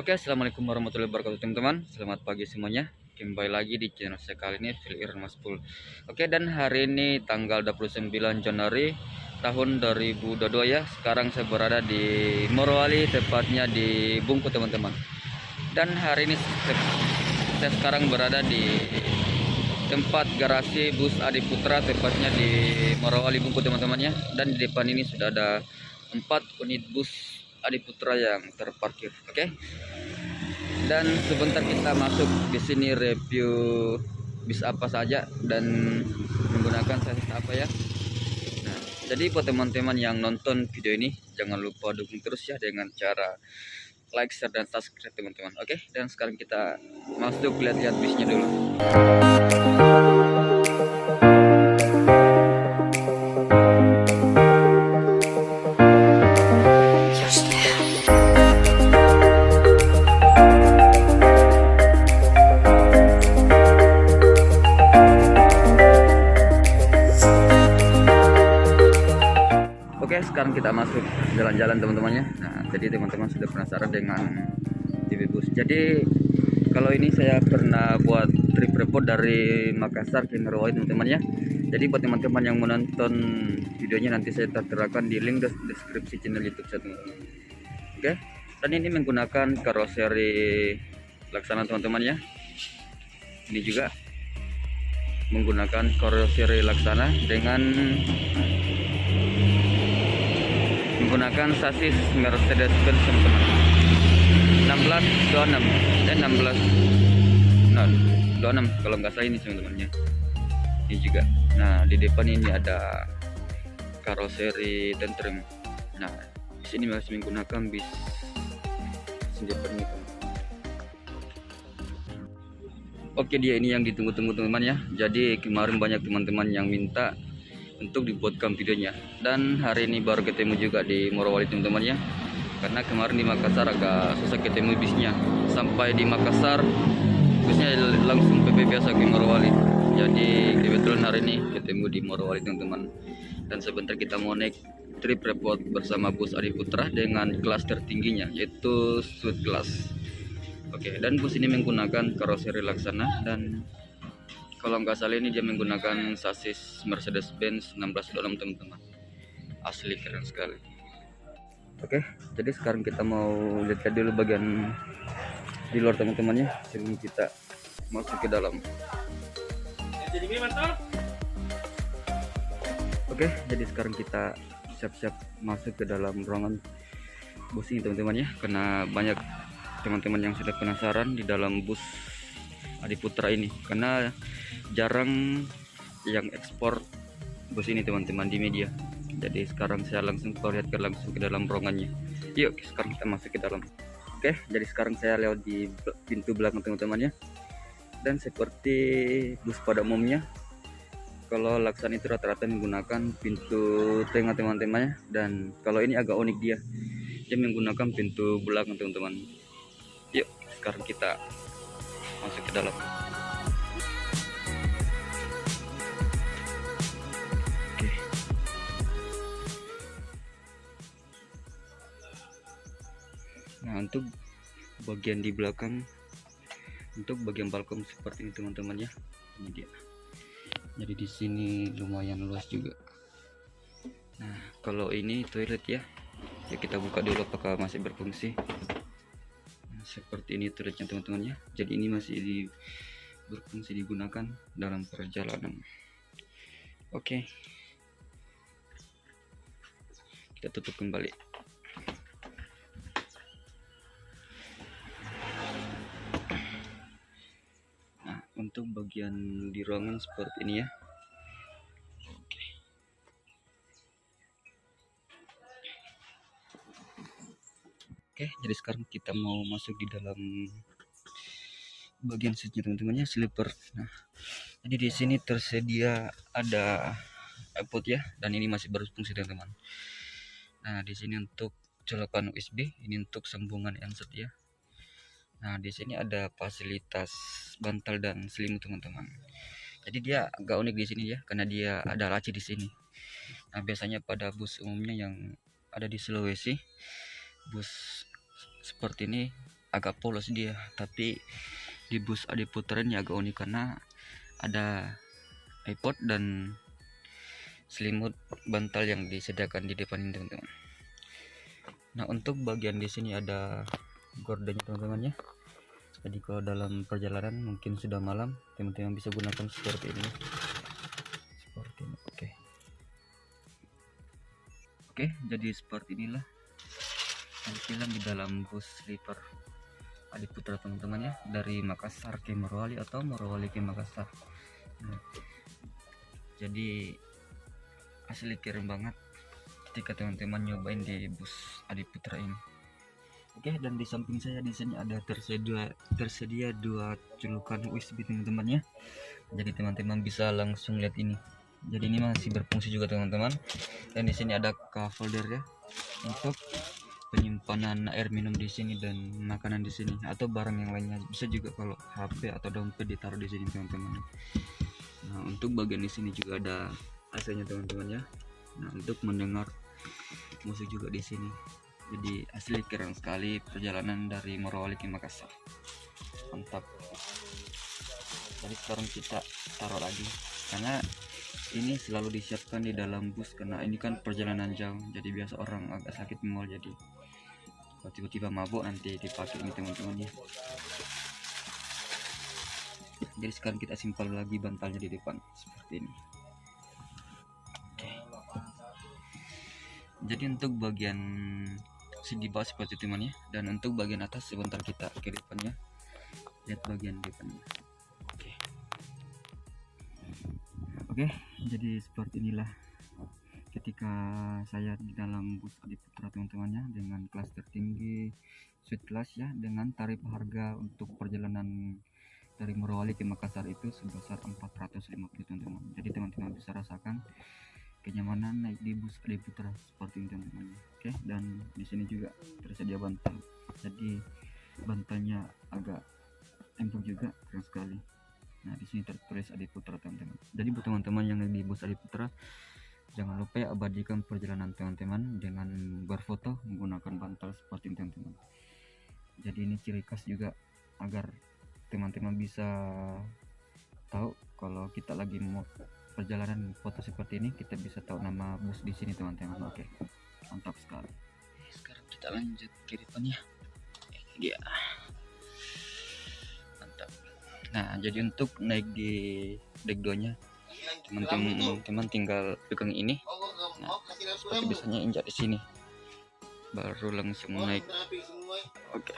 Oke, assalamualaikum warahmatullahi wabarakatuh teman-teman. Selamat pagi semuanya. Kembali lagi di channel saya kali ini Filiran Maspul. Oke, dan hari ini tanggal 29 Januari tahun 2022 ya. Sekarang saya berada di Morowali, tepatnya di Bungku teman-teman. Dan hari ini saya sekarang berada di tempat garasi bus Adi Putra, tepatnya di Morowali Bungku teman-teman ya. Dan di depan ini sudah ada 4 unit bus Adi Putra yang terparkir. Oke. Dan sebentar kita masuk di sini review bis apa saja dan menggunakan sasis apa ya. Nah, jadi buat teman-teman yang nonton video ini jangan lupa dukung terus ya dengan cara like, share, dan subscribe teman-teman. Oke, dan sekarang kita masuk lihat-lihat bisnya dulu. Oke, sekarang kita masuk jalan-jalan teman-temannya. Nah, jadi teman-teman sudah penasaran dengan TV bus. Jadi kalau ini saya pernah buat trip report dari Makassar ke Merauke teman-teman ya. Jadi buat teman-teman yang menonton videonya nanti saya terterakan di link deskripsi channel YouTube saya teman-teman. Oke, dan ini menggunakan karoseri Laksana teman-teman ya. Ini juga menggunakan karoseri Laksana dengan menggunakan sasis Mercedes-Benz teman-teman 1626 dan 1626 kalau nggak salah ini teman-teman ya. Ini juga. Nah, di depan ini ada karoseri dan trim. Nah, di sini masih menggunakan bis depan itu. Oke, dia ini yang ditunggu-tunggu teman-teman ya. Jadi kemarin banyak teman-teman yang minta untuk dibuatkan videonya, dan hari ini baru ketemu juga di Morowali teman-teman ya, karena kemarin di Makassar agak susah ketemu bisnya. Sampai di Makassar bisnya langsung PP biasa ke Morowali, jadi kebetulan hari ini ketemu di Morowali teman-teman. Dan sebentar kita mau naik trip report bersama bus Adi Putra dengan kelas tertingginya yaitu Suite Class. Oke, dan bus ini menggunakan karoseri Laksana, dan kalau nggak salah ini dia menggunakan sasis Mercedes-Benz 1626 teman-teman. Asli keren sekali. Oke, jadi sekarang kita mau lihat dulu bagian di luar teman-teman ya, sebelum kita masuk ke dalam. Oke, jadi sekarang kita siap-siap masuk ke dalam ruangan bus ini teman-teman ya, karena banyak teman-teman yang sudah penasaran di dalam bus Adi Putra ini, karena jarang yang ekspor bus ini teman-teman di media. Jadi sekarang saya langsung perlihatkan langsung ke dalam ruangannya. Yuk, sekarang kita masuk ke dalam. Oke, jadi sekarang saya lewat di pintu belakang teman-teman ya. Dan seperti bus pada umumnya, kalau Laksana itu rata-rata menggunakan pintu tengah teman-teman ya. Dan kalau ini agak unik, dia menggunakan pintu belakang teman-teman. Yuk, sekarang kita masuk ke dalam. Oke. Nah, untuk bagian di belakang, untuk bagian balkon seperti ini teman-teman ya. Ini dia. Jadi di sini lumayan luas juga. Nah, kalau ini toilet ya. Ya, kita buka dulu apakah masih berfungsi. Seperti ini toiletnya teman-teman ya. Jadi ini masih berfungsi digunakan dalam perjalanan. Oke, kita tutup kembali. Nah, untuk bagian di ruangan seperti ini ya. Oke, jadi sekarang kita mau masuk di dalam bagian seatnya teman-teman ya, sleeper. Nah, jadi di sini tersedia ada iPod ya, dan ini masih berfungsi teman-teman. Nah, di sini untuk colokan USB, ini untuk sambungan handset ya. Nah, di sini ada fasilitas bantal dan selimut teman-teman. Jadi dia agak unik di sini ya, karena dia ada laci di sini. Nah, biasanya pada bus umumnya yang ada di Sulawesi, bus seperti ini agak polos dia, tapi di bus Adi Putra ini agak unik karena ada iPod dan selimut bantal yang disediakan di depan ini teman-teman. Nah, untuk bagian di sini ada gordennya teman-teman ya. Jadi kalau dalam perjalanan mungkin sudah malam, teman-teman bisa gunakan seperti ini. Seperti ini. Oke, jadi seperti inilah tampilan di dalam bus sleeper Adi Putra teman-teman ya, dari Makassar ke Morowali atau Morowali ke Makassar. Nah, jadi asli keren banget ketika teman-teman nyobain di bus Adi Putra ini. Oke, dan di samping saya di sini ada tersedia dua colokan USB teman-teman ya. Jadi teman-teman bisa langsung lihat ini. Jadi ini masih berfungsi juga teman-teman. Dan di sini ada cup holder ya untuk penyimpanan air minum di sini dan makanan di sini atau barang yang lainnya. Bisa juga kalau HP atau dompet ditaruh di sini teman-teman. Nah, untuk bagian di sini juga ada AC-nya teman-teman ya. Nah, untuk mendengar musik juga di sini. Jadi asli keren sekali perjalanan dari Morowali ke Makassar. Mantap. Jadi sekarang kita taruh lagi karena ini selalu disiapkan di dalam bus karena ini kan perjalanan jauh. Jadi biasa orang agak sakit mual, jadi kalau tiba-tiba mabuk nanti dipakai ini teman-teman ya. Jadi sekarang kita simpel lagi bantalnya di depan seperti ini. Oke. Jadi untuk bagian di bawah seperti itu teman ya, dan untuk bagian atas sebentar kita ke depannya. Lihat bagian depannya. Oke, jadi seperti inilah ketika saya di dalam bus Adi Putra teman-temannya, dengan kelas tertinggi suite class ya, dengan tarif harga untuk perjalanan dari Morowali ke Makassar itu sebesar 450 teman-teman. Jadi teman-teman bisa rasakan kenyamanan naik di bus Adi Putra seperti ini teman-teman. Oke, dan di sini juga tersedia bantal. Jadi bantalnya agak empuk juga, keren sekali. Nah, di sini tertulis Adi Putra teman-teman. Jadi buat teman-teman yang di bus Adi Putra, jangan lupa ya abadikan perjalanan teman-teman dengan berfoto menggunakan bantal seperti ini teman-teman. Jadi ini ciri khas juga agar teman-teman bisa tahu kalau kita lagi mau perjalanan foto seperti ini, kita bisa tahu nama bus di sini teman-teman. Oke, mantap sekali. Sekarang kita lanjut ke depannya. Ini dia. Nah, jadi untuk naik di deck 2 nya teman-teman tinggal pegang ini. Nah, seperti biasanya injak di sini baru langsung naik. Oke.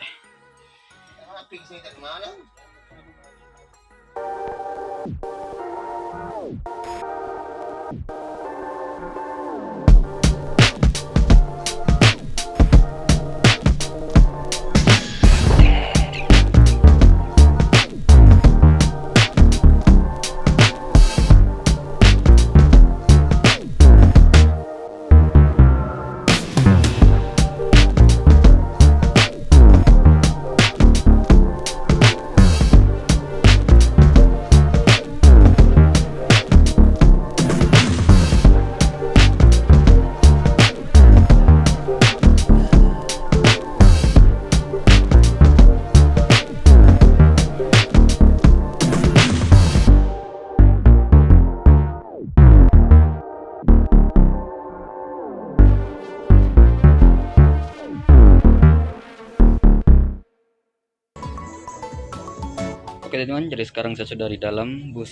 Oke teman-teman, jadi sekarang saya sudah di dalam bus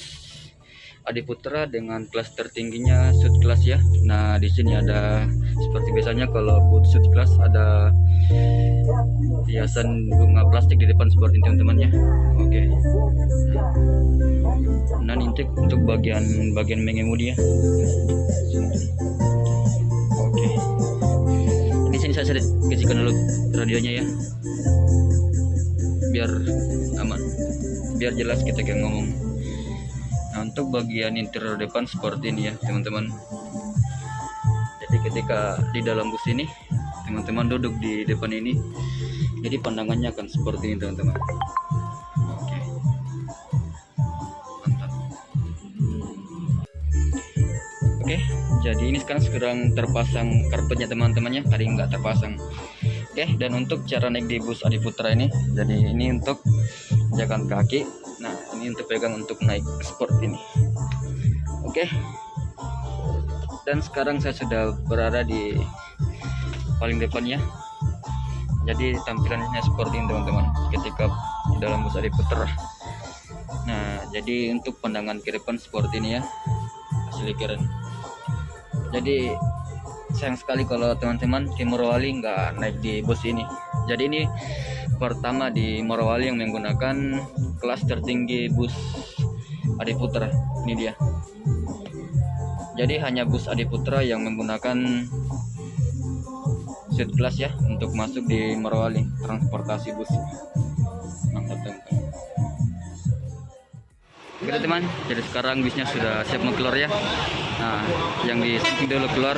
Adi Putra dengan kelas tertingginya suite class ya. Nah, di sini ada seperti biasanya kalau bus suite class ada hiasan bunga plastik di depan seperti ini teman-teman ya. Oke. Nah, ini untuk bagian mengemudi ya. Oke. Di sini saya kecilkan dulu radionya ya, biar aman, biar jelas kita ngomong. Nah, untuk bagian interior depan seperti ini ya teman-teman. Jadi ketika di dalam bus ini teman-teman duduk di depan ini, jadi pandangannya akan seperti ini teman-teman. Oke, mantap. Oke, jadi ini sekarang terpasang karpetnya teman-temannya, tadi nggak terpasang. Oke, dan untuk cara naik di bus Adiputra ini, jadi ini untuk jalan kaki. Nah, ini untuk pegang untuk naik sport ini. Oke. Dan sekarang saya sudah berada di paling depannya. Jadi tampilannya seperti ini teman-teman, ketika di dalam bus Adiputra. Nah, jadi untuk pandangan ke depan seperti ini ya, asli keren. Jadi sayang sekali kalau teman-teman di Morowali nggak naik di bus ini. Jadi ini pertama di Morowali yang menggunakan kelas tertinggi bus Adiputra. Ini dia. Jadi hanya bus Adiputra yang menggunakan suite class ya untuk masuk di Morowali transportasi bus. Mantap teman-teman. Oke teman, jadi sekarang bisnya sudah siap mau keluar ya. Nah, yang di samping dulu keluar.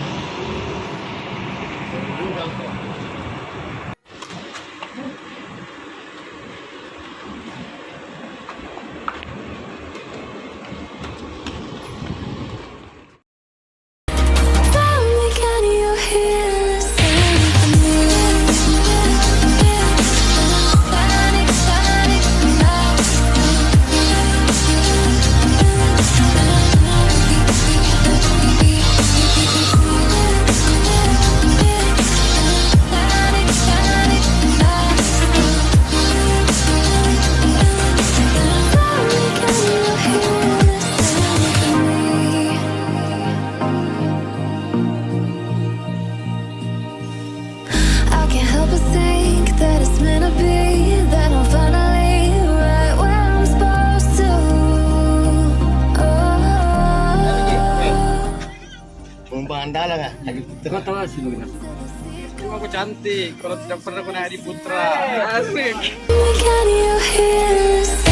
Andalan ya. Kau tahu sih begini. Cuma aku cantik. Kalau tidak pernah aku naik di Putra. Asik. Can you hear